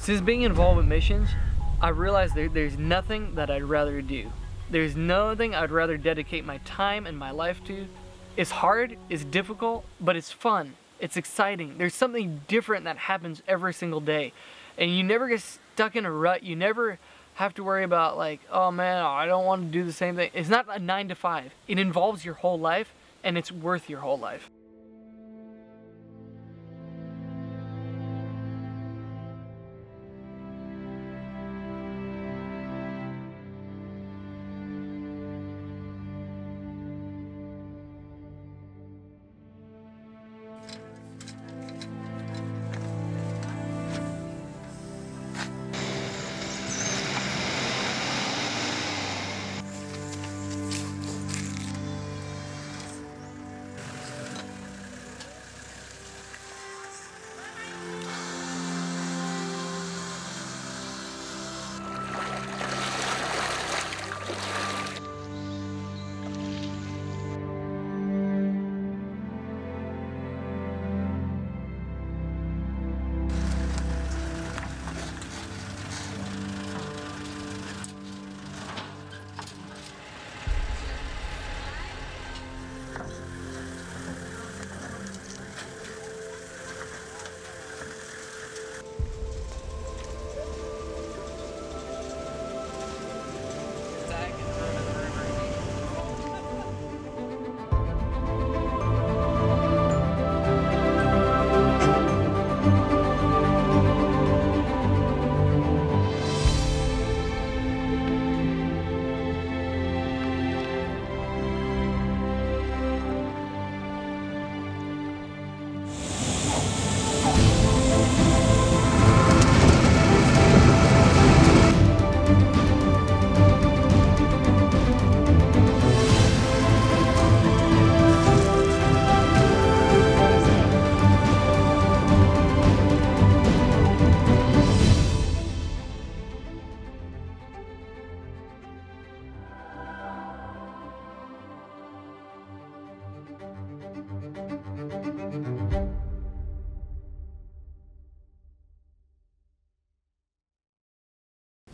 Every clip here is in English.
Since being involved with missions, I realized there's nothing that I'd rather do. There's nothing I'd rather dedicate my time and my life to. It's hard, it's difficult, but it's fun. It's exciting. There's something different that happens every single day. And you never get stuck in a rut. You never have to worry about like, oh man, I don't want to do the same thing. It's not a 9 to 5. It involves your whole life, and it's worth your whole life.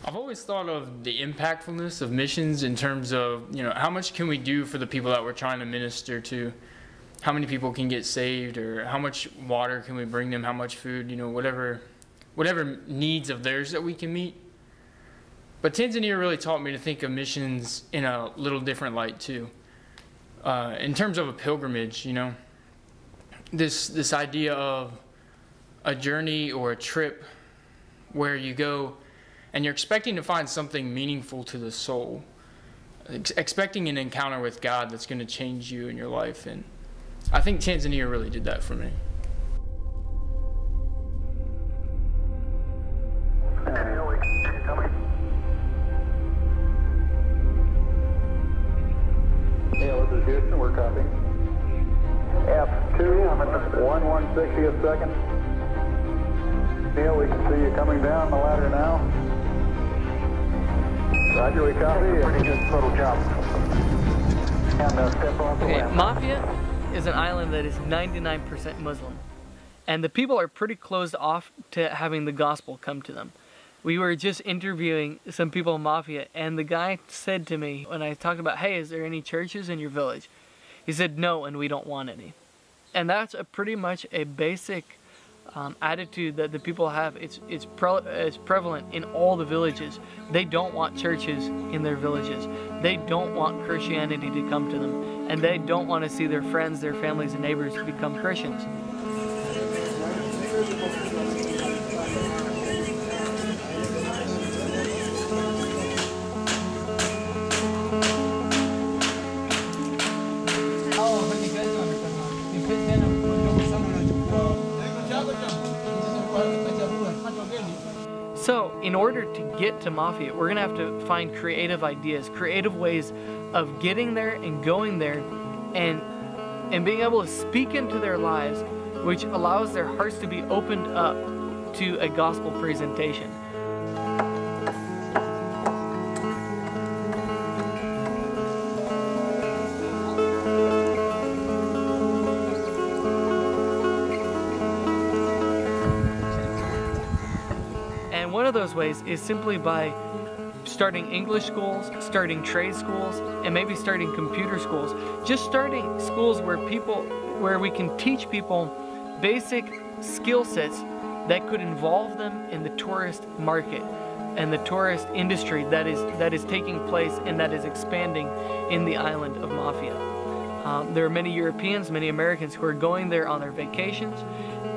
I've always thought of the impactfulness of missions in terms of, you know, how much can we do for the people that we're trying to minister to? How many people can get saved, or how much water can we bring them, how much food, you know, whatever needs of theirs that we can meet. But Tanzania really taught me to think of missions in a little different light too. In terms of a pilgrimage, you know, this idea of a journey or a trip where you go and you're expecting to find something meaningful to the soul, expecting an encounter with God that's going to change you in your life. And I think Tanzania really did that for me. Yeah, this is Houston, we're copying. F2, 1/160th second. Neil, we can see you coming down the ladder now. Roger, we copy. Pretty good total job. And step off the Okay, left. Mafia is an island that is 99% Muslim. And the people are pretty closed off to having the gospel come to them. We were just interviewing some people in Mafia, and the guy said to me, when I talked about, hey, is there any churches in your village? He said, no, and we don't want any. And that's pretty much a basic attitude that the people have. It's prevalent in all the villages. They don't want churches in their villages. They don't want Christianity to come to them. And they don't want to see their friends, their families, and neighbors become Christians. So, in order to get to Mafia, we're gonna have to find creative ideas, creative ways of getting there and going there and being able to speak into their lives, which allows their hearts to be opened up to a gospel presentation. of those ways is simply by starting English schools, starting trade schools, and maybe starting computer schools. Just starting schools where we can teach people basic skill sets that could involve them in the tourist market and the tourist industry that is taking place and that is expanding in the island of Mafia. There are many Europeans, many Americans who are going there on their vacations,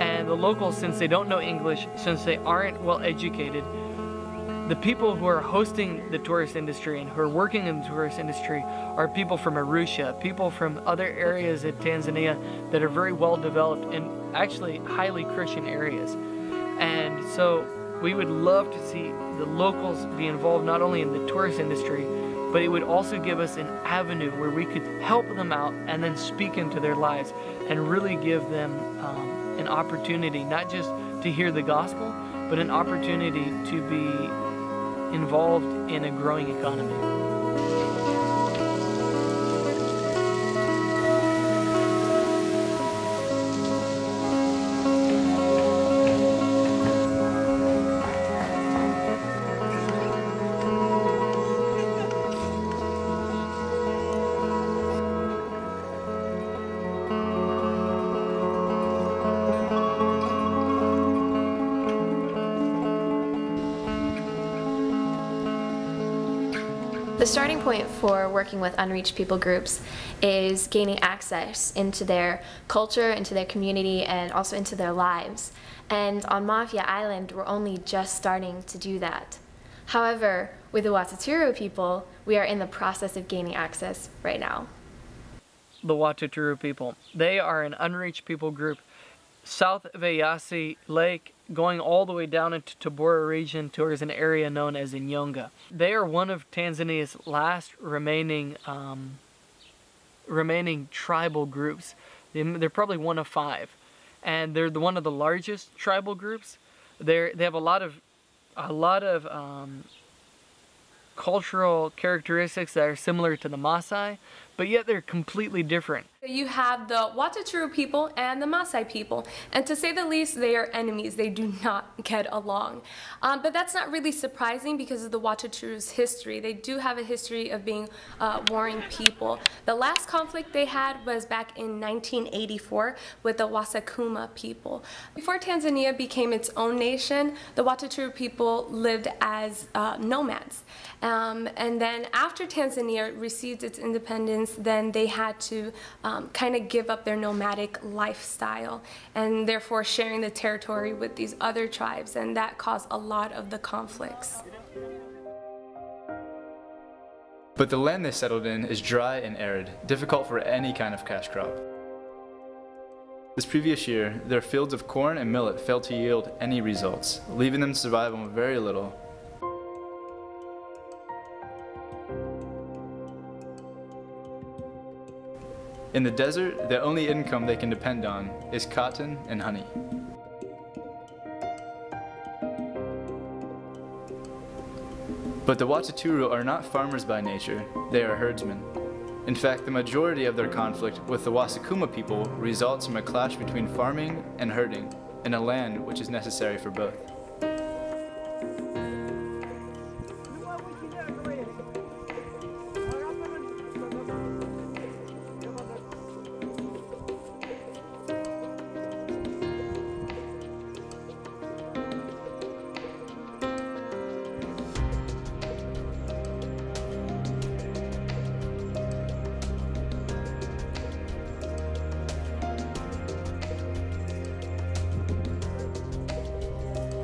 and the locals, since they don't know English, since they aren't well educated, the people who are hosting the tourist industry and who are working in the tourist industry are people from Arusha, people from other areas of Tanzania that are very well developed and actually highly Christian areas. And so we would love to see the locals be involved not only in the tourist industry, but it would also give us an avenue where we could help them out and then speak into their lives and really give them an opportunity, not just to hear the gospel, but an opportunity to be involved in a growing economy. The starting point for working with unreached people groups is gaining access into their culture, into their community, and also into their lives. And on Mafia Island, we're only just starting to do that. However, with the Wataturu people, we are in the process of gaining access right now. The Wataturu people, they are an unreached people group south of Eyasi Lake, going all the way down into Tabora region towards an area known as Inyonga. They are one of Tanzania's last remaining tribal groups. They're probably one of 5, and they're one of the largest tribal groups. They have a lot of cultural characteristics that are similar to the Maasai, but yet they're completely different. You have the Wataturu people and the Maasai people, and to say the least, they are enemies. They do not get along. But that's not really surprising because of the Wataturu's history. They do have a history of being warring people. The last conflict they had was back in 1984 with the Wasakuma people. Before Tanzania became its own nation, the Wataturu people lived as nomads. And then after Tanzania received its independence, then they had to kind of give up their nomadic lifestyle and therefore sharing the territory with these other tribes, and that caused a lot of the conflicts. But the land they settled in is dry and arid, difficult for any kind of cash crop. This previous year, their fields of corn and millet failed to yield any results, leaving them to survive on very little. In the desert, the only income they can depend on is cotton and honey. But the Wataturu are not farmers by nature, they are herdsmen. In fact, the majority of their conflict with the Wasakuma people results from a clash between farming and herding in a land which is necessary for both.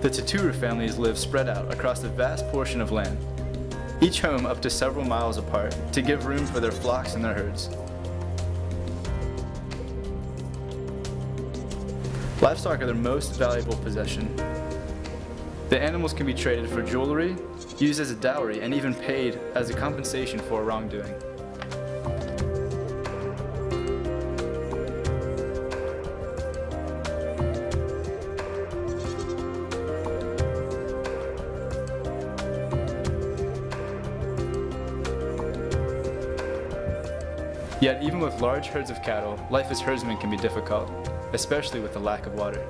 The Taturu families live spread out across a vast portion of land, each home up to several miles apart to give room for their flocks and their herds. Livestock are their most valuable possession. The animals can be traded for jewelry, used as a dowry, and even paid as a compensation for wrongdoing. Yet even with large herds of cattle, life as herdsmen can be difficult, especially with the lack of water.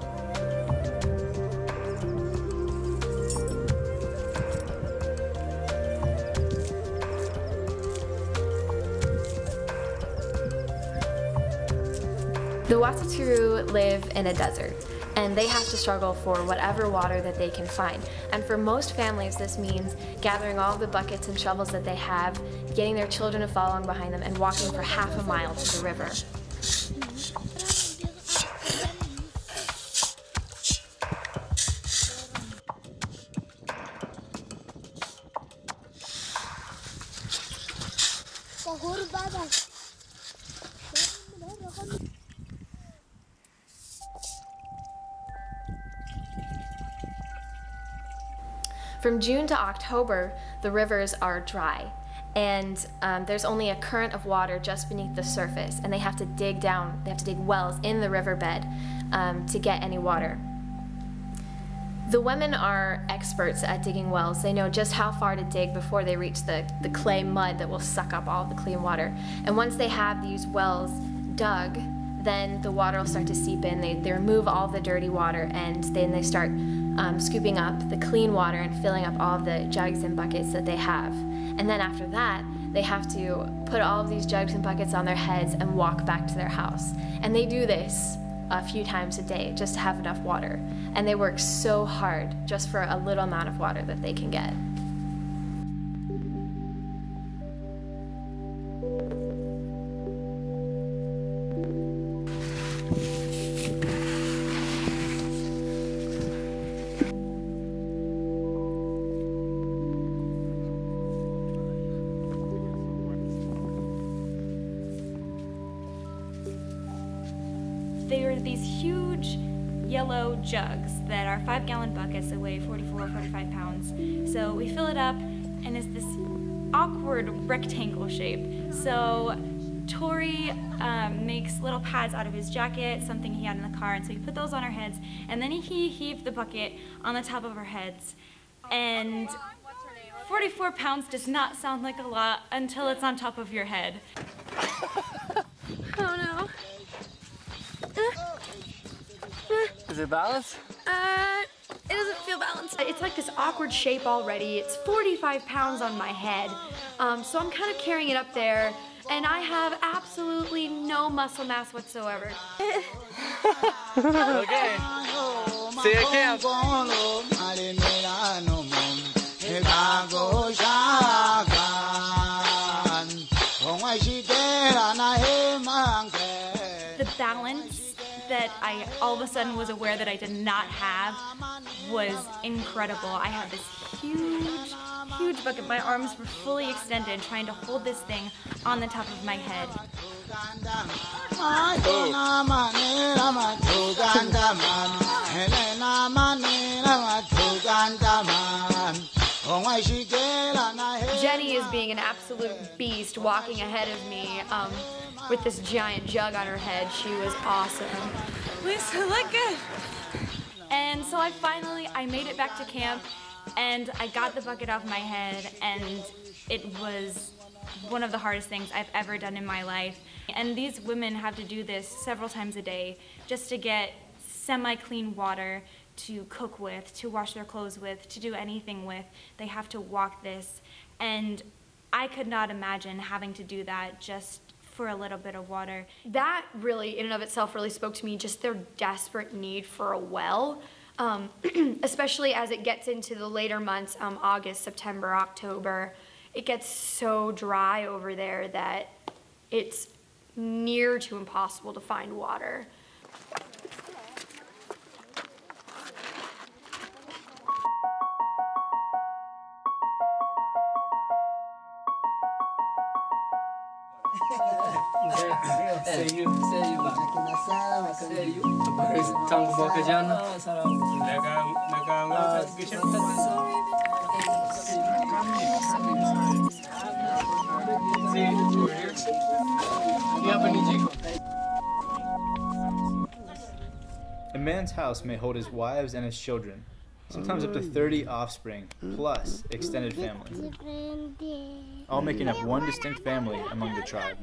The Wataturu live in a desert, and they have to struggle for whatever water that they can find. And for most families, this means gathering all the buckets and shovels that they have, getting their children to follow along behind them, and walking for half a mile to the river. From June to October, the rivers are dry, and there's only a current of water just beneath the surface, and they have to dig down, they have to dig wells in the riverbed to get any water. The women are experts at digging wells. They know just how far to dig before they reach the clay mud that will suck up all of the clean water. And once they have these wells dug, then the water will start to seep in. They remove all the dirty water, and then they start scooping up the clean water and filling up all of the jugs and buckets that they have. And then after that, they have to put all of these jugs and buckets on their heads and walk back to their house. And they do this a few times a day just to have enough water. And they work so hard just for a little amount of water that they can get. They are these huge yellow jugs that are 5-gallon buckets that weigh 44 or 45 pounds. So we fill it up, and it's this awkward rectangle shape. So Tori makes little pads out of his jacket, something he had in the car, and so he put those on our heads, and then he heaved the bucket on the top of our heads. And 44 pounds does not sound like a lot until it's on top of your head. Oh no. Is it balanced? It doesn't feel balanced. It's like this awkward shape already. It's 45 pounds on my head. So I'm kind of carrying it up there, and I have absolutely no muscle mass whatsoever. Okay. See you at camp. The balance that I all of a sudden was aware that I did not have was incredible. I had this huge bucket. My arms were fully extended trying to hold this thing on the top of my head. Jenni is being an absolute beast walking ahead of me with this giant jug on her head. She was awesome. Lisa, look good. And so I made it back to camp, and I got the bucket off my head, and it was one of the hardest things I've ever done in my life. And these women have to do this several times a day just to get semi-clean water to cook with, to wash their clothes with, to do anything with. They have to walk this, and I could not imagine having to do that just for a little bit of water. That really, in and of itself, really spoke to me, just their desperate need for a well, especially as it gets into the later months, August, September, October. It gets so dry over there that it's near to impossible to find water. A man's house may hold his wives and his children, sometimes up to 30 offspring, plus extended family, all making up one distinct family among the tribe.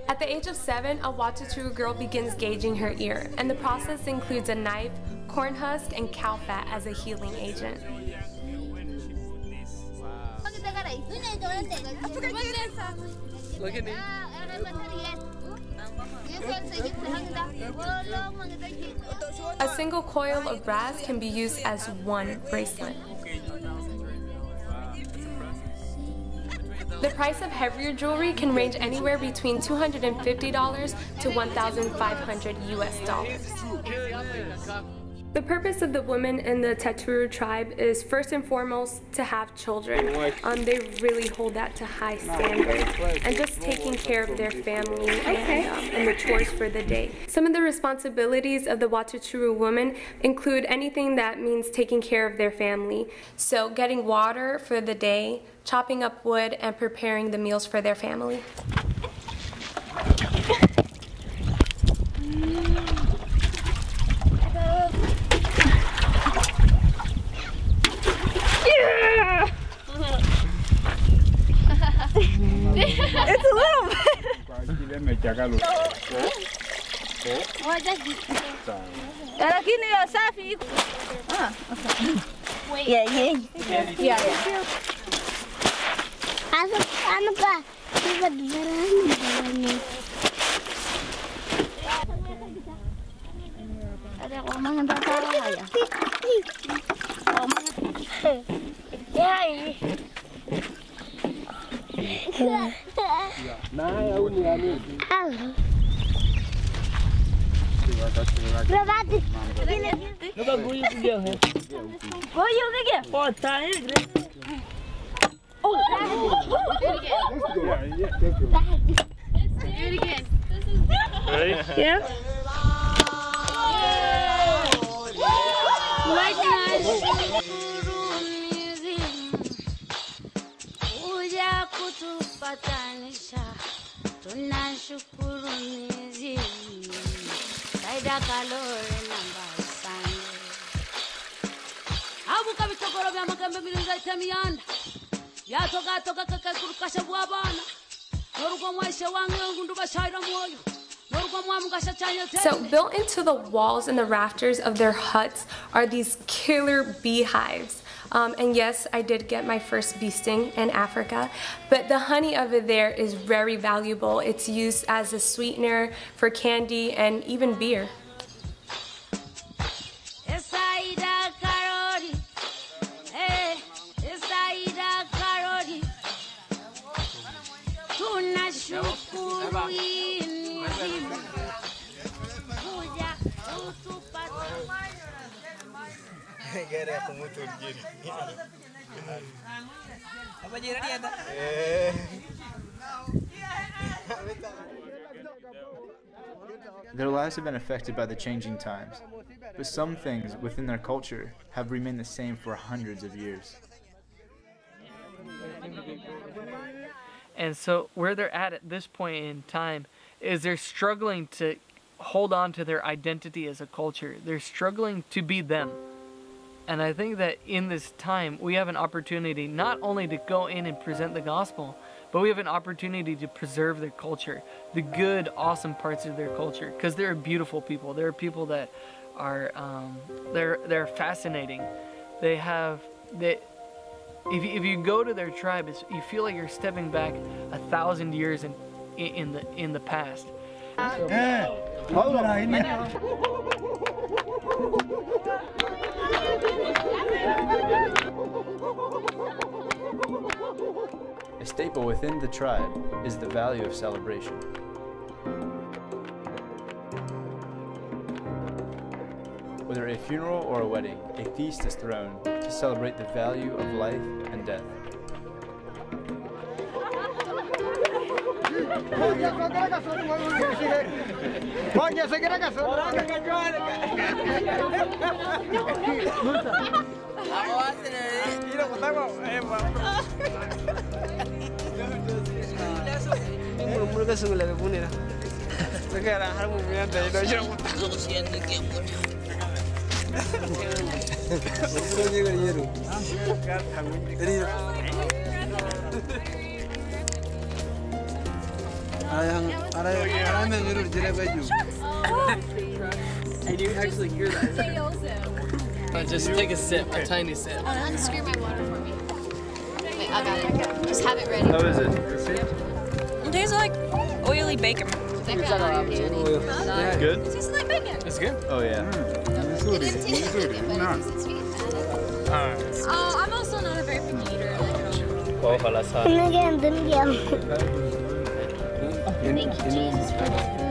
At the age of 7, a Watuturu girl begins gauging her ear, and the process includes a knife, corn husk, and cow fat as a healing agent. Look at me. A single coil of brass can be used as one bracelet. The price of heavier jewelry can range anywhere between $250 to $1,500 US. The purpose of the women in the Taturu tribe is first and foremost to have children. They really hold that to high standards, and just taking care of their family and the chores for the day. Some of the responsibilities of the Watuturu women include anything that means taking care of their family. So getting water for the day, chopping up wood, and preparing the meals for their family. It's a little bit. So built into the walls and the rafters of their huts are these killer beehives. And yes, I did get my first bee sting in Africa, but the honey over there is very valuable. It's used as a sweetener for candy and even beer. Their lives have been affected by the changing times, but some things within their culture have remained the same for hundreds of years. And so where they're at this point in time is they're struggling to hold on to their identity as a culture. They're struggling to be them. And I think that in this time, we have an opportunity not only to go in and present the gospel, but we have an opportunity to preserve their culture, the good, awesome parts of their culture, because they're beautiful people. They're people that are, they're fascinating. They have, if you go to their tribe, you feel like you're stepping back 1,000 years in the past. A staple within the tribe is the value of celebration. Whether it a funeral or a wedding, a feast is thrown to celebrate the value of life and death. And you actually hear that. Just take a sip, a tiny sip. Unscrew my water for me. Wait, I got it. Just have it ready. How is it? It tastes like oily bacon. Good? It tastes like bacon. It's good? Oh yeah. It didn't taste like bacon, but it's sweet. Oh, I'm also not a very picky eater. Thank you, Jesus, for the food.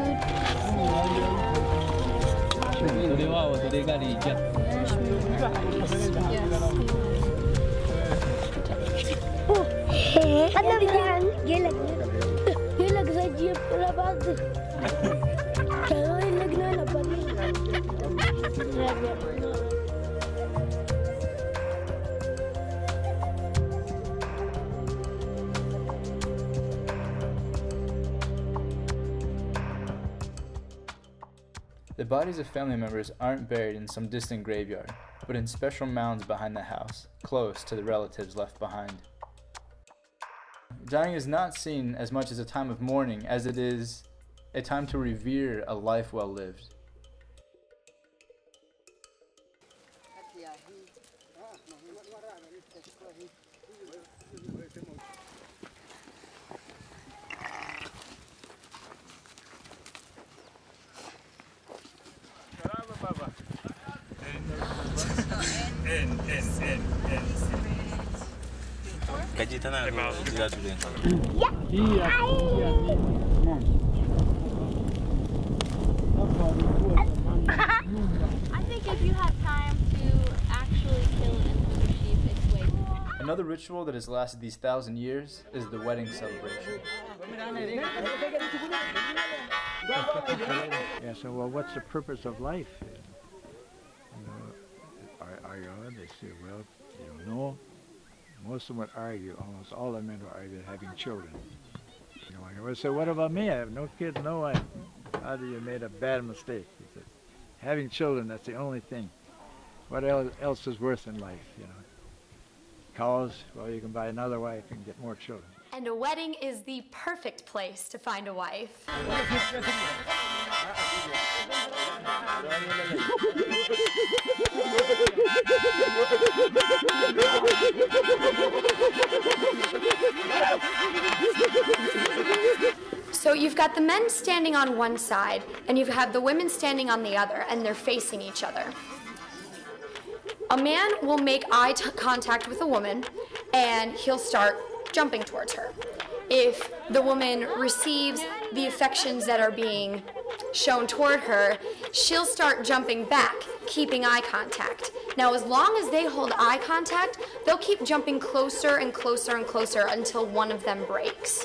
The bodies of family members aren't buried in some distant graveyard, but in special mounds behind the house, close to the relatives left behind. Dying is not seen as much as a time of mourning as it is a time to revere a life well lived. I think if you have time to actually kill an innocent sheep, it's way better. Another ritual that has lasted these 1,000 years is the wedding celebration. Yeah, so well, what's the purpose of life? You know, are you on? They say, well, you don't know. Most of them would argue, almost all the men would argue having children. You know, I would say, what about me? I have no kids, no wife. How do you made a bad mistake? He said, having children, that's the only thing. What else is worth in life, you know? Cows, well, you can buy another wife and get more children. And a wedding is the perfect place to find a wife. So you've got the men standing on one side, and you have the women standing on the other, and they're facing each other. A man will make eye contact with a woman, and he'll start jumping towards her. If the woman receives the affections that are being shown toward her, she'll start jumping back, keeping eye contact. Now, as long as they hold eye contact, they'll keep jumping closer and closer and closer until one of them breaks.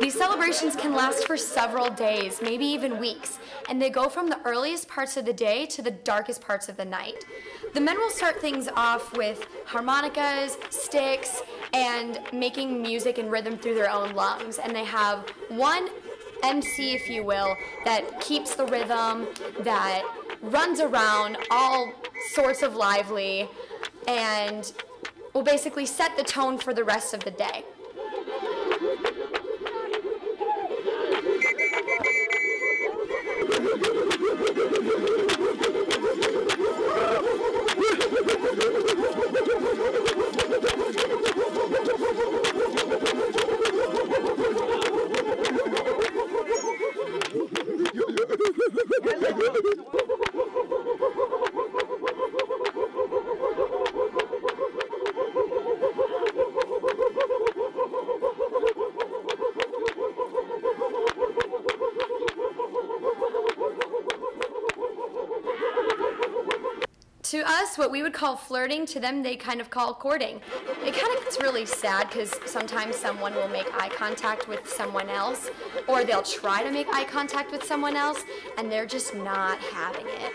These celebrations can last for several days, maybe even weeks, and they go from the earliest parts of the day to the darkest parts of the night. The men will start things off with harmonicas, sticks, and making music and rhythm through their own lungs, and they have one MC, if you will, that keeps the rhythm, that runs around all sorts of lively, and will basically set the tone for the rest of the day. To us, what we would call flirting, to them they kind of call courting. It kind of gets really sad because sometimes someone will make eye contact with someone else, or they'll try to make eye contact with someone else, and they're just not having it.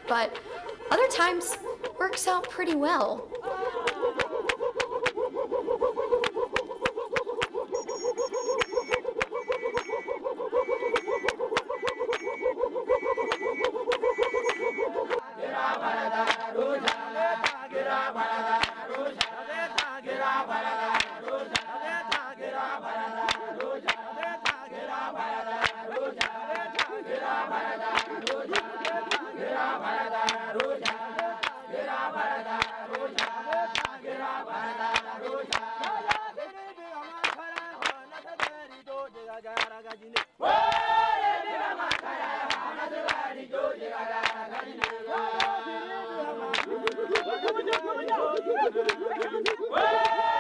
But other times, works out pretty well.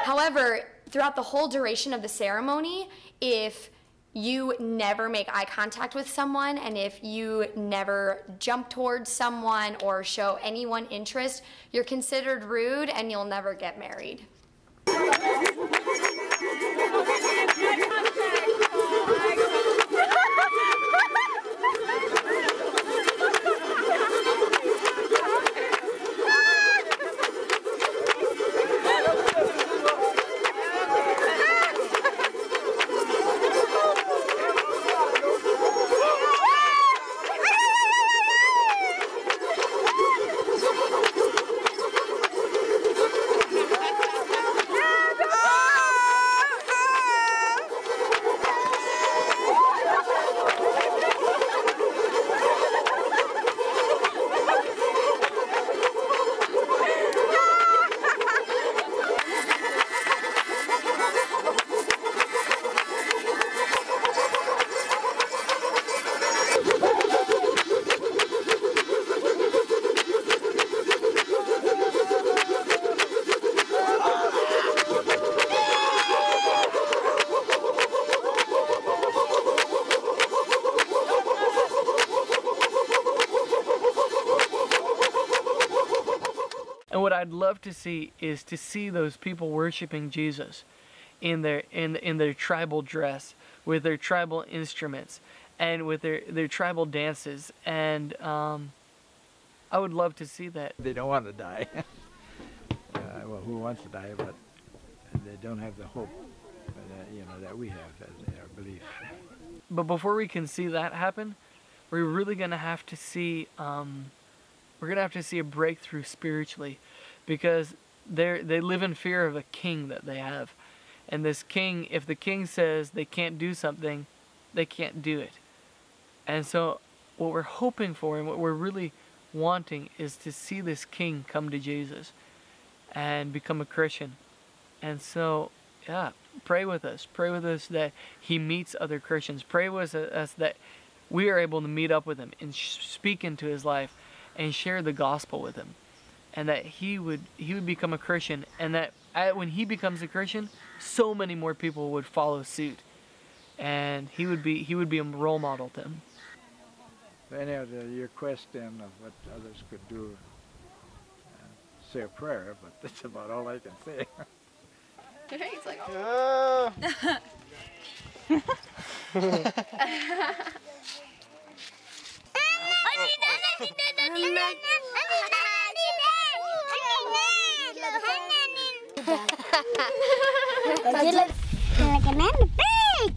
However, throughout the whole duration of the ceremony, if you never make eye contact with someone, and if you never jump towards someone or show anyone interest, you're considered rude and you'll never get married. And what I'd love to see is to see those people worshiping Jesus in their tribal dress, with their tribal instruments, and with their tribal dances. And I would love to see that. They don't want to die. Well, who wants to die? But they don't have the hope, that we have as our belief. But before we can see that happen, we're really gonna have to see a breakthrough spiritually, because they live in fear of a king that they have. And this king, if the king says they can't do something, they can't do it. And so what we're hoping for and what we're really wanting is to see this king come to Jesus and become a Christian. And so, yeah, pray with us that he meets other Christians. Pray with us that we are able to meet up with him and speak into his life and share the gospel with him, and that he would become a Christian, and that when he becomes a Christian, so many more people would follow suit, and he would be a role model to him. Anyhow, your question of what others could do, say a prayer, but that's about all I can say. It's like, oh.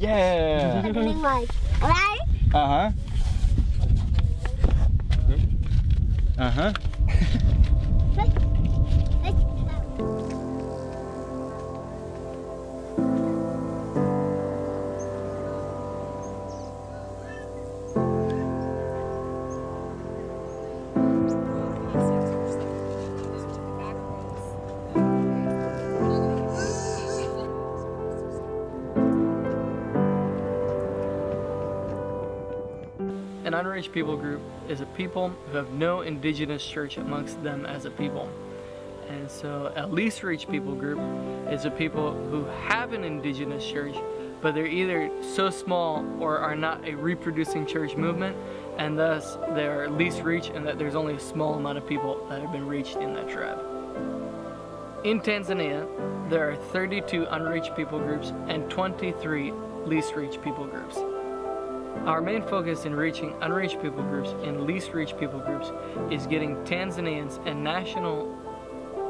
Yeah. Doing like, right? Uh-huh. Uh-huh. An unreached people group is a people who have no indigenous church amongst them as a people. And so a least reached people group is a people who have an indigenous church, but they're either so small or are not a reproducing church movement, and thus they're least reached, and that there's only a small amount of people that have been reached in that tribe. In Tanzania, there are 32 unreached people groups and 23 least reached people groups. Our main focus in reaching unreached people groups and least reached people groups is getting Tanzanians and national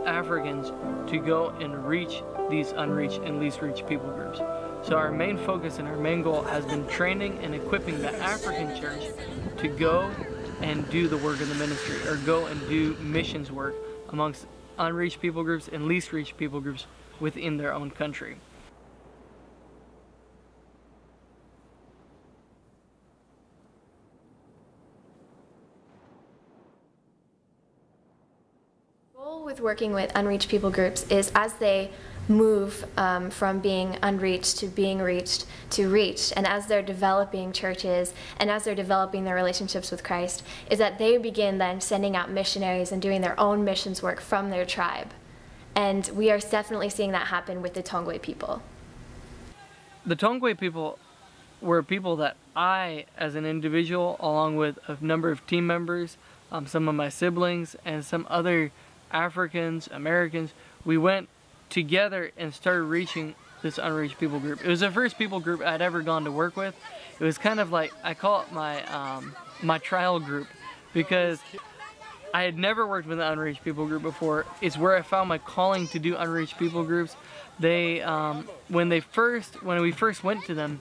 Africans to go and reach these unreached and least reached people groups. So our main focus and our main goal has been training and equipping the African church to go and do the work of the ministry, or go and do missions work amongst unreached people groups and least reached people groups within their own country. With working with unreached people groups is, as they move from being unreached to being reached to reached, and as they're developing churches and as they're developing their relationships with Christ, is that they begin then sending out missionaries and doing their own missions work from their tribe. And we are definitely seeing that happen with the Tongwe people. The Tongwe people were people that I, as an individual, along with a number of team members, some of my siblings, and some other Africans, Americans, we went together and started reaching this unreached people group. It was the first people group I'd ever gone to work with. It was kind of like, I call it my my trial group, because I had never worked with an unreached people group before. It's where I found my calling to do unreached people groups. They when we first went to them,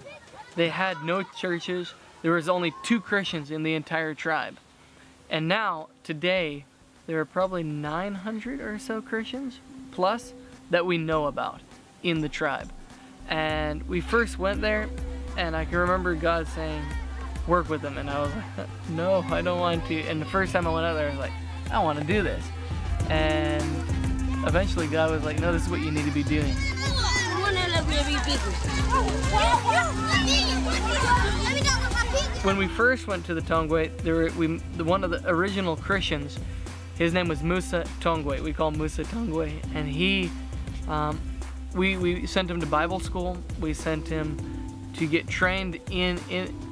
they had no churches. There was only 2 Christians in the entire tribe. And now, today, there are probably 900 or so Christians plus that we know about in the tribe. And we first went there, and I can remember God saying, work with them. And I was like, no, I don't want to. And the first time I went out there, I was like, I want to do this. And eventually God was like, no, this is what you need to be doing. When we first went to the Tongwe, one of the original Christians, his name was Musa Tongwe. We call him Musa Tongwe, and he, we sent him to Bible school. We sent him to get trained in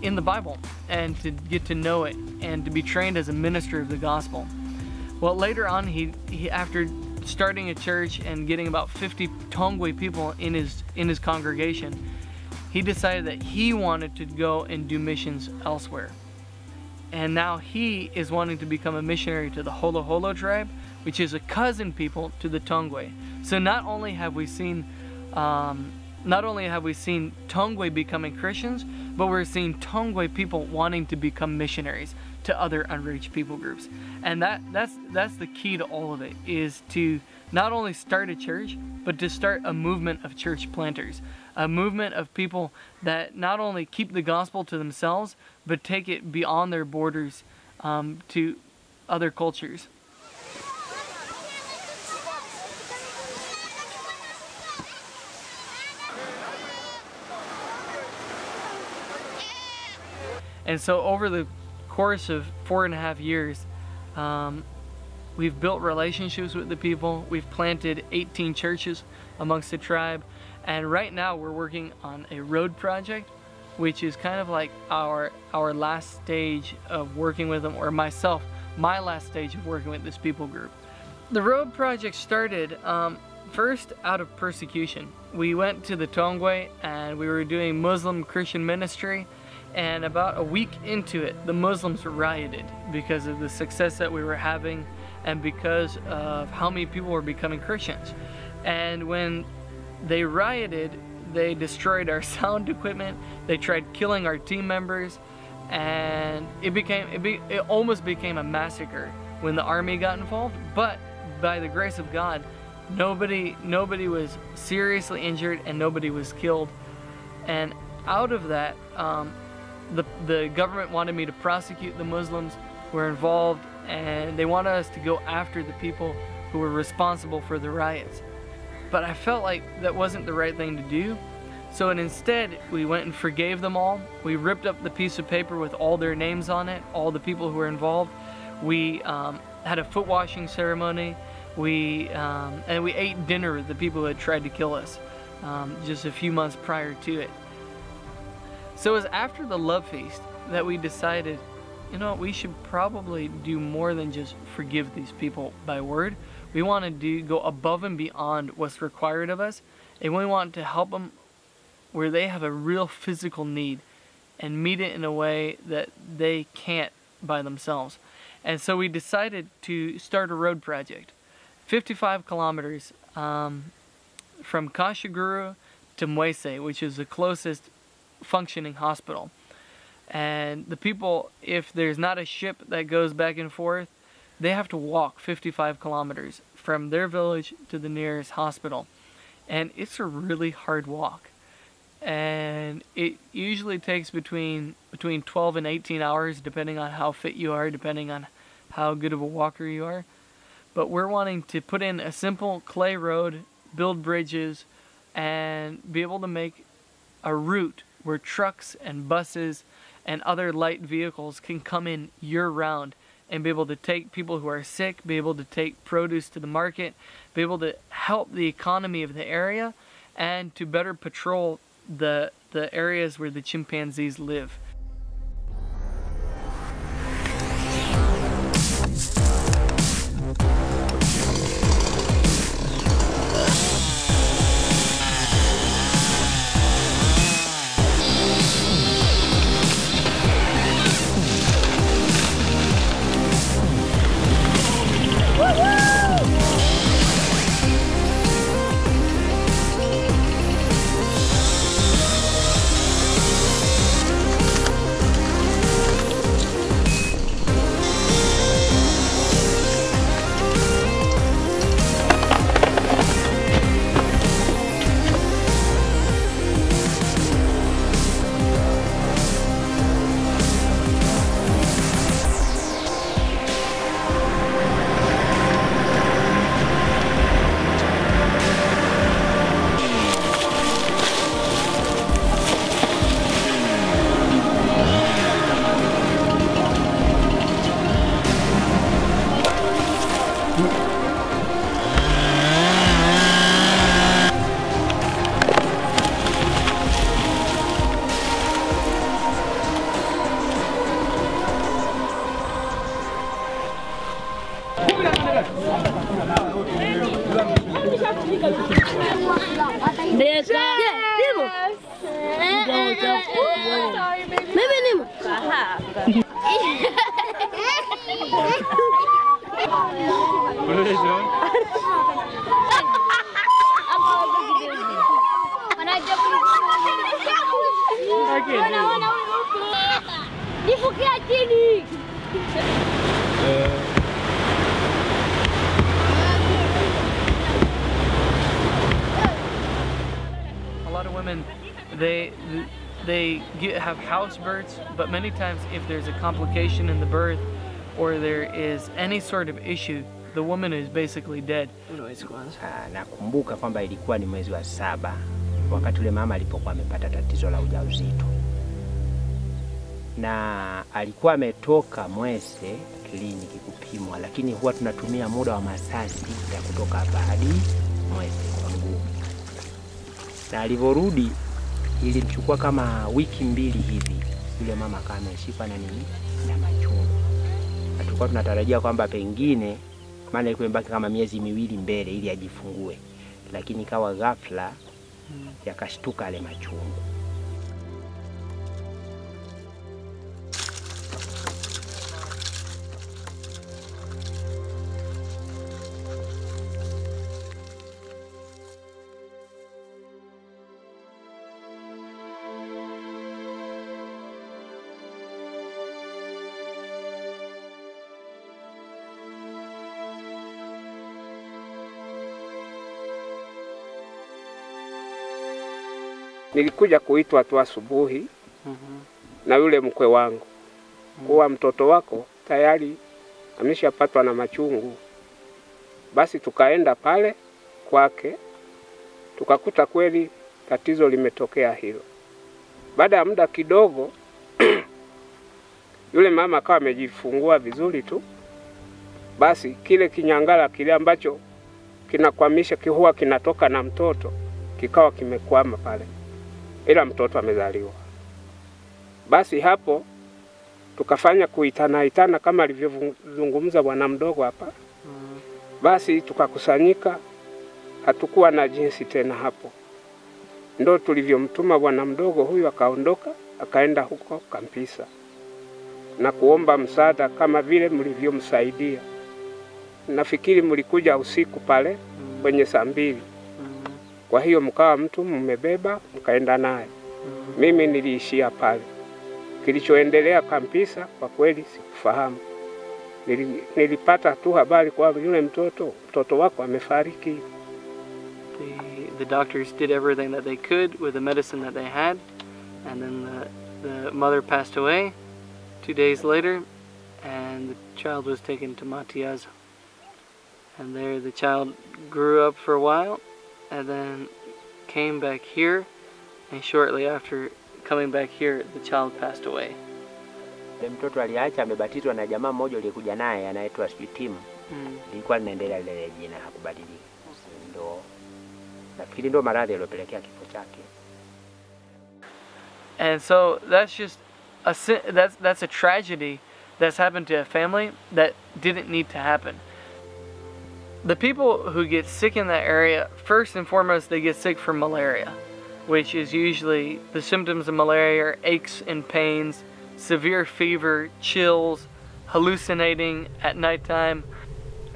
the Bible and to get to know it and to be trained as a minister of the gospel. Well, later on, he after starting a church and getting about 50 Tongwe people in his congregation, he decided that he wanted to go and do missions elsewhere. And now he is wanting to become a missionary to the Holo Holo tribe, which is a cousin people to the Tongwe. So not only have we seen Tongwe becoming Christians, but we're seeing Tongwe people wanting to become missionaries to other unreached people groups. And that's the key to all of it, is to not only start a church, but to start a movement of church planters. A movement of people that not only keep the gospel to themselves, but take it beyond their borders to other cultures. And so over the course of 4.5 years, we've built relationships with the people. We've planted 18 churches amongst the tribe. And right now we're working on a road project, which is kind of like our last stage of working with them, or my last stage of working with this people group. The road project started first out of persecution. We went to the Tongwe and we were doing Muslim Christian ministry, and about a week into it, the Muslims rioted because of the success that we were having and because of how many people were becoming Christians. And when they rioted, they destroyed our sound equipment, they tried killing our team members, and it almost became a massacre when the army got involved. But by the grace of God, nobody was seriously injured and nobody was killed. And out of that, the government wanted me to prosecute the Muslims who were involved, and they wanted us to go after the people who were responsible for the riots. But I felt like that wasn't the right thing to do. So instead, we went and forgave them all. We ripped up the piece of paper with all their names on it, all the people who were involved. We had a foot washing ceremony. And we ate dinner with the people who had tried to kill us just a few months prior to it. So it was after the love feast that we decided, you know, we should probably do more than just forgive these people by word. We want to go above and beyond what's required of us, and we want to help them where they have a real physical need and meet it in a way that they can't by themselves. And so we decided to start a road project, 55 kilometers from Kashaguru to Mieses, which is the closest functioning hospital. And the people, if there's not a ship that goes back and forth, they have to walk 55 kilometers from their village to the nearest hospital. And it's a really hard walk. And it usually takes between 12 and 18 hours, depending on how fit you are, depending on how good of a walker you are. But we're wanting to put in a simple clay road, build bridges, and be able to make a route where trucks and buses and other light vehicles can come in year-round and be able to take people who are sick, be able to take produce to the market, be able to help the economy of the area, and to better patrol the areas where the chimpanzees live. A lot of women, they have house births, but many times if there's a complication in the birth or there is any sort of issue, the woman is basically dead. Nakumbuka kwamba ilikuwa ni mwezi wa 7 wakati ule mama alipokuwa amepata tatizo la ujauzito. Na alikuwa ametoka Mwese kliniki kupimwa, lakini huwa tunatumia muda wa masaa 6 ya kutoka hapa hadi Mwese kwa nguvu. Na alivorudi ilimchukua kama wiki 2 hivi, yule mama kama ameshikwa na nini na machungu. Na tulikuwa tunatarajia kwamba pengine maana ilikuwa imebaki kama miezi 2 mbele ili ajifungue, lakini kawa ghafla yakashtuka ale machungu. nilikuja kuitwa tu asubuhi na yule mkwe wangu kuwa mtoto wako tayari ameshapatwa na machungu. Basi tukaenda pale kwake, tukakuta kweli tatizo limetokea hilo. Baada ya muda kidogo yule mama akawa amejifungua vizuri tu. Basi kile kinyangala kile ambacho kinakwamisha kihua kinatoka na mtoto kikawa kimekwama pale, ila mtoto amezaliwa. Basi hapo tukafanya kuitana kama alivyozungumza bwana mdogo hapa. Basi tukakusanyika, hatukuwa na jinsi tena hapo. Ndo tulivyomtuma bwana mdogo huyu akaondoka, akaenda huko Kampisa na kuomba msaada kama vile mlivyomsaidia. Nafikiri mlikuja usiku pale kwenye saa 2. Kwa hiyo mkawa mtu mmebeba mkaenda naye. Mimi niliishia pale. Kilichoendelea Kampisa kwa kweli sikufahamu. Nilipata tu habari kwa yule mtoto wako amefariki. The doctors did everything that they could with the medicine that they had, and then the mother passed away 2 days later, and the child was taken to Matias. And there the child grew up for a while, and then came back here, and shortly after coming back here, the child passed away. Mtoto aliacha amebatizwa na jamaa mmoja aliyekuja naye anaitwa Tim. Ilikuwa linaendelea lile jina hakubadilika. Ndio nafikiri ndio maradhi yaliyopelekea kifo chake. And so that's just that's a tragedy that's happened to a family that didn't need to happen. The people who get sick in that area, first and foremost, they get sick from malaria, which is usually the symptoms of malaria are aches and pains, severe fever, chills, hallucinating at nighttime.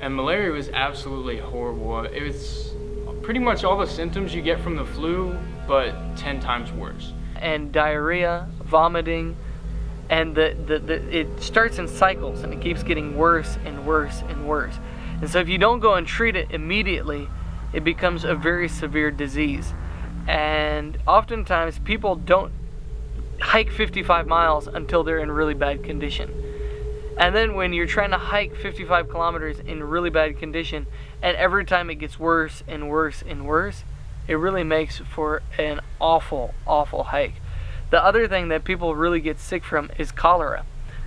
And malaria was absolutely horrible. It was pretty much all the symptoms you get from the flu, but 10 times worse. And diarrhea, vomiting, and it starts in cycles and it keeps getting worse and worse and worse. And so if you don't go and treat it immediately, it becomes a very severe disease. And oftentimes people don't hike 55 miles until they're in really bad condition. And then when you're trying to hike 55 kilometers in really bad condition, and every time it gets worse and worse and worse, it really makes for an awful, awful hike. The other thing that people really get sick from is cholera.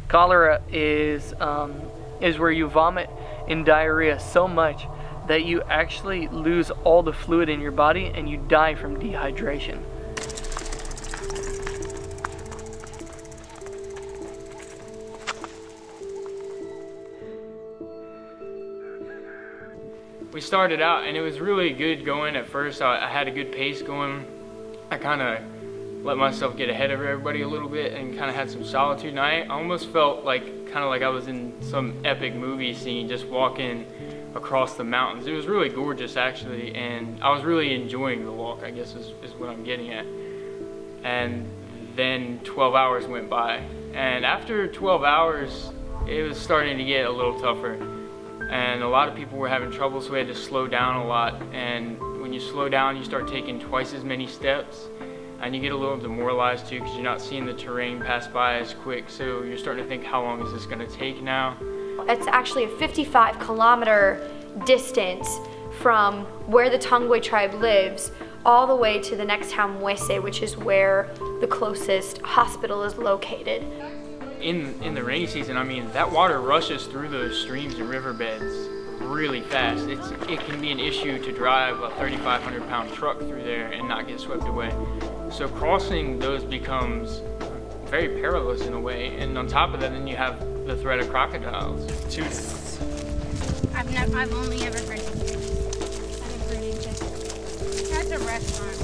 Cholera is where you vomit and diarrhea so much that you actually lose all the fluid in your body and you die from dehydration. We started out and it was really good going at first. I had a good pace going. I kind of let myself get ahead of everybody a little bit and kind of had some solitude. And I almost felt kind of like I was in some epic movie scene, just walking across the mountains. It was really gorgeous actually, and I was really enjoying the walk, I guess is what I'm getting at. And then 12 hours went by, and after 12 hours it was starting to get a little tougher, and a lot of people were having trouble, so we had to slow down a lot. And when you slow down, you start taking twice as many steps, and you get a little demoralized too because you're not seeing the terrain pass by as quick, so you're starting to think, how long is this going to take now? It's actually a 55-kilometer distance from where the Tongwe tribe lives all the way to the next town, Mieses, which is where the closest hospital is located. In the rainy season, I mean, that water rushes through those streams and riverbeds really fast. It can be an issue to drive a 3,500-pound truck through there and not get swept away. So crossing those becomes very perilous in a way. And on top of that, then you have the threat of crocodiles. I've only ever heard of it. I've never heard of it. That's a restaurant.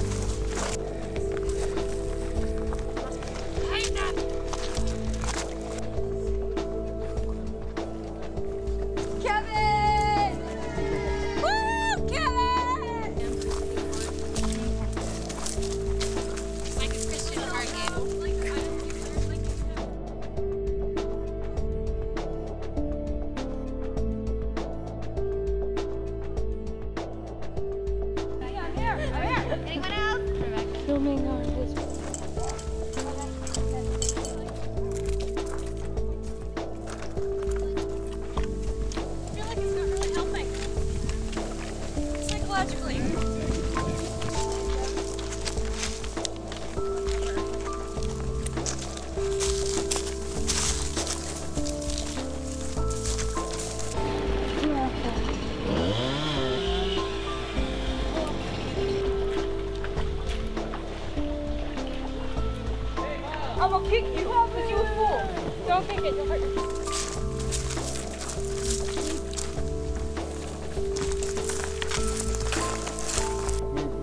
Don't kick it, don't hurt yourself.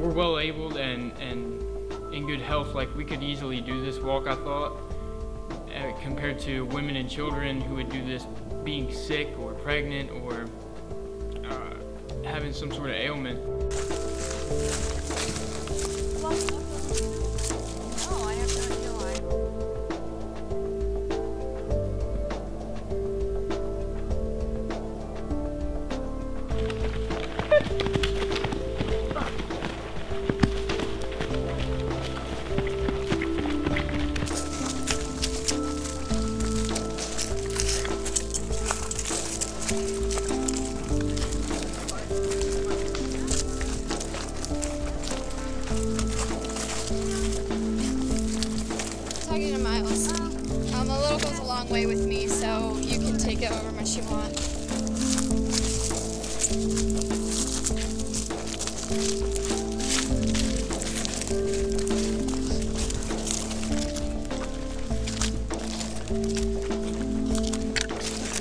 We're well abled and in good health. Like, we could easily do this walk, I thought, compared to women and children who would do this being sick or pregnant or having some sort of ailment. Oh, I have no idea why. Talking to Myles. A little goes a long way with me, so you can take it however much you want.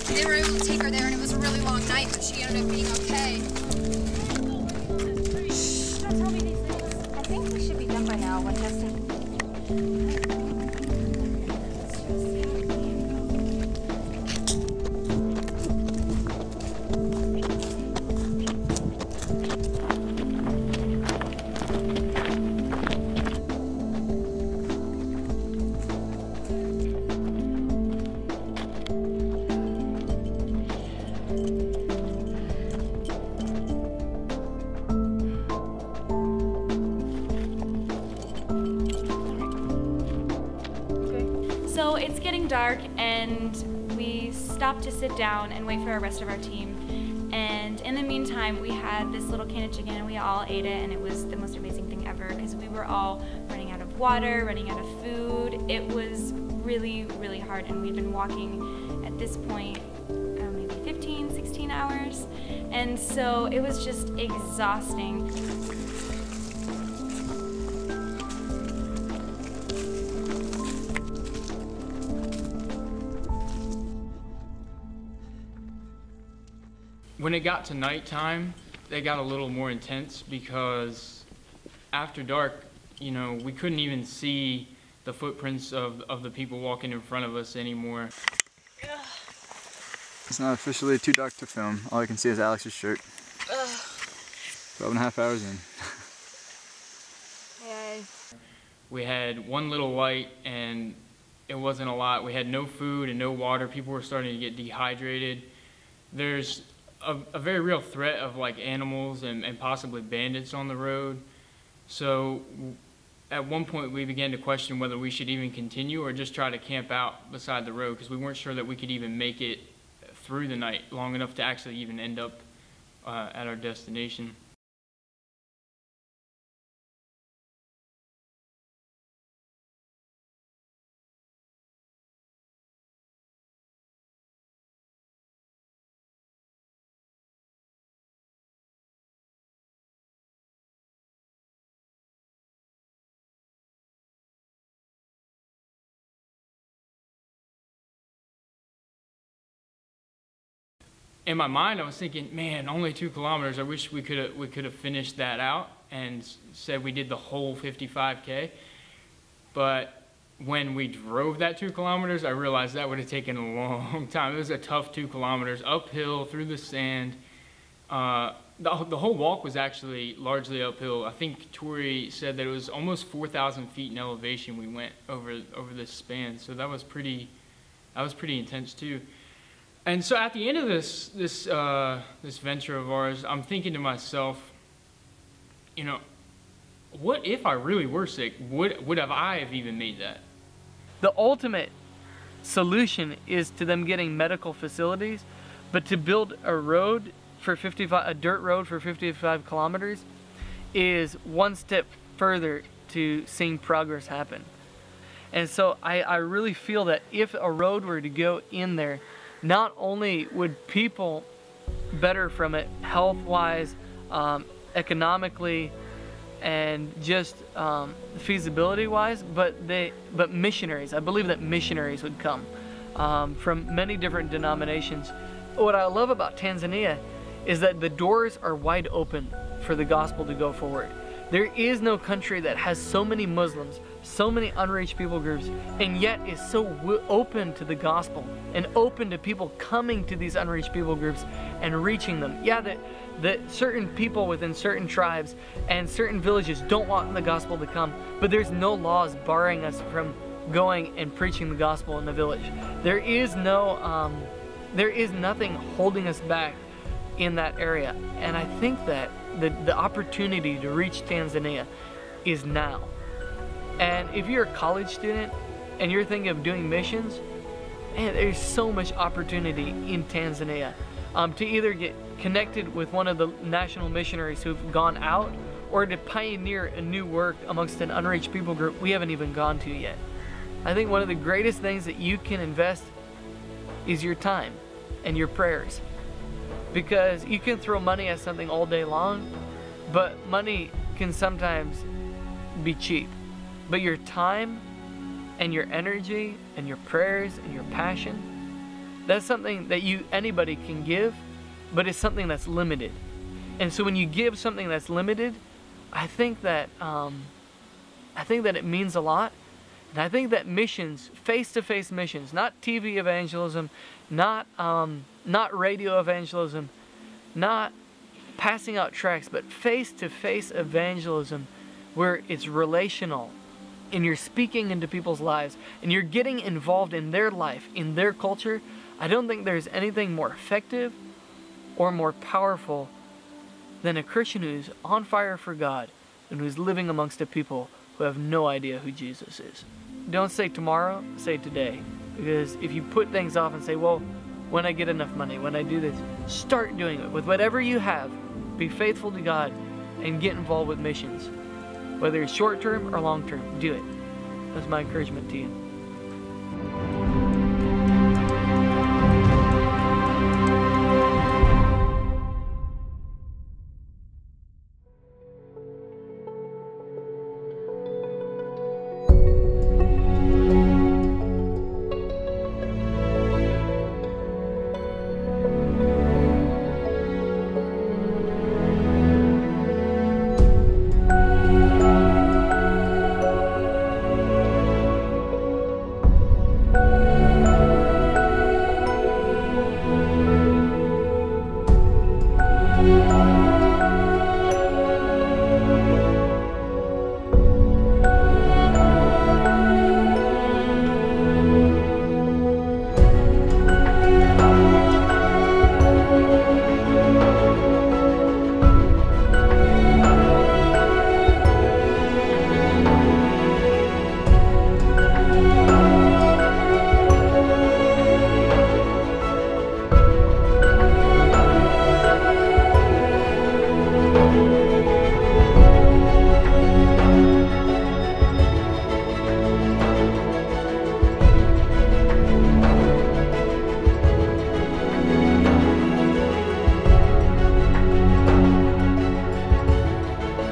They were able to take her there, and it was a really long night, but she ended up being okay. Don't tell me these things. I think we should be done by now when testing. So it's getting dark and we stopped to sit down and wait for the rest of our team. And in the meantime, we had this little can of chicken and we all ate it, and it was the most amazing thing ever because we were all running out of water, running out of food. It was really, really hard, and we'd been walking at this point maybe 15, 16 hours. And so it was just exhausting. When it got to nighttime, they got a little more intense because after dark, you know, we couldn't even see the footprints of the people walking in front of us anymore. It's not officially too dark to film. All I can see is Alix's shirt. 12.5 hours in. Yay. We had one little light and it wasn't a lot. We had no food and no water. People were starting to get dehydrated. There's a very real threat of like animals and possibly bandits on the road. So at one point we began to question whether we should even continue or just try to camp out beside the road because we weren't sure that we could even make it through the night long enough to actually even end up at our destination. In my mind, I was thinking, man, only 2 kilometers. I wish we could have finished that out and said we did the whole 55K. But when we drove that 2 kilometers, I realized that would have taken a long time. It was a tough 2 kilometers, uphill, through the sand. The whole walk was actually largely uphill. I think Tori said that it was almost 4,000 feet in elevation we went over this span. So that was pretty intense too. And so at the end of this venture of ours, I'm thinking to myself, you know, what if I really were sick? Would I have even made that? The ultimate solution is to them getting medical facilities, but to build a road for a dirt road for 55 kilometers is one step further to seeing progress happen. And so I really feel that if a road were to go in there, not only would people better from it health-wise, economically, and just feasibility-wise, but missionaries. I believe that missionaries would come from many different denominations. What I love about Tanzania is that the doors are wide open for the gospel to go forward. There is no country that has so many Muslims, so many unreached people groups, and yet is so open to the gospel and open to people coming to these unreached people groups and reaching them. Yeah, that certain people within certain tribes and certain villages don't want the gospel to come, but there's no laws barring us from going and preaching the gospel in the village. There is nothing holding us back in that area, and I think that the opportunity to reach Tanzania is now. And if you're a college student and you're thinking of doing missions, man, there's so much opportunity in Tanzania to either get connected with one of the national missionaries who've gone out, or to pioneer a new work amongst an unreached people group we haven't even gone to yet. I think one of the greatest things that you can invest is your time and your prayers. Because you can throw money at something all day long, but money can sometimes be cheap. But your time and your energy and your prayers and your passion, that's something that anybody can give, but it's something that's limited. And so when you give something that's limited, I think that it means a lot. And I think that missions, face-to-face missions, not TV evangelism, not radio evangelism, not passing out tracts, but face-to-face evangelism where it's relational and you're speaking into people's lives and you're getting involved in their life, in their culture. I don't think there's anything more effective or more powerful than a Christian who's on fire for God and who's living amongst a people who have no idea who Jesus is. Don't say tomorrow, say today. Because if you put things off and say, well, when I get enough money, when I do this, start doing it. With whatever you have, be faithful to God and get involved with missions. Whether it's short term or long term, do it. That's my encouragement to you.